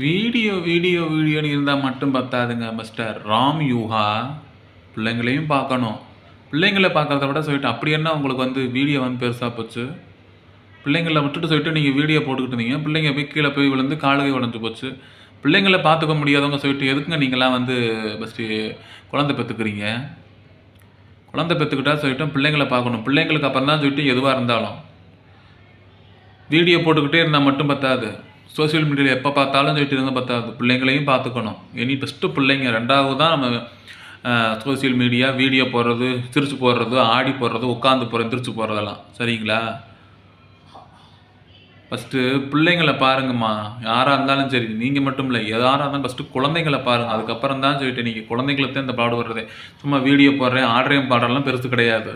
வீடியோன்னு இருந்தால் மட்டும் பத்தாதுங்க மிஸ்டர் ராம் யூஹா. பிள்ளைங்களையும் பார்க்கணும். பிள்ளைங்களை பார்க்குறத விட சொல்லிட்டு அப்படி என்ன உங்களுக்கு வந்து வீடியோ வந்து பெருசாக போச்சு? பிள்ளைங்களை விட்டுட்டு சொல்லிட்டு நீங்கள் வீடியோ போட்டுக்கிட்டு இருந்தீங்க. பிள்ளைங்க போய் கீழே போய் விழுந்து காலுகை உடஞ்சி போச்சு. பிள்ளைங்களை பார்த்துக்க முடியாதவங்க சொல்லிட்டு எதுக்குங்க நீங்களாம் வந்து ஃபஸ்ட்டு குழந்தை பெற்றுக்கிறீங்க? குழந்தை பெற்றுக்கிட்டா சொல்லிட்டு பிள்ளைங்களை பார்க்கணும். பிள்ளைங்களுக்கு அப்புறம் தான் சொல்லிட்டு எதுவாக இருந்தாலும் வீடியோ போட்டுக்கிட்டே இருந்தால் மட்டும் பத்தாது. சோசியல் மீடியாவில் எப்போ பார்த்தாலும் சொல்லிட்டு இருந்தால் பத்தாது. பிள்ளைங்களையும் பார்த்துக்கணும். இனி ஃபஸ்ட்டு பிள்ளைங்க, ரெண்டாவது தான் நம்ம சோசியல் மீடியா, வீடியோ போடுறது, சிரிச்சு போடுறது, ஆடி போடுறது, உட்காந்து போகிறது, எந்திரிச்சு போடுறதெல்லாம். சரிங்களா? ஃபஸ்ட்டு பிள்ளைங்களை பாருங்கம்மா. யாராக இருந்தாலும் சரி, நீங்கள் மட்டும் இல்லை, யாராக இருந்தாலும் ஃபஸ்ட்டு குழந்தைங்களை பாருங்கள். அதுக்கப்புறம் தான் சொல்லிட்டு நீங்கள் குழந்தைங்களுக்கு தான் இந்த பாடு வர்றதே. சும்மா வீடியோ போடுறேன், ஆடுறேன், பாடுறலாம் பெருசு கிடையாது.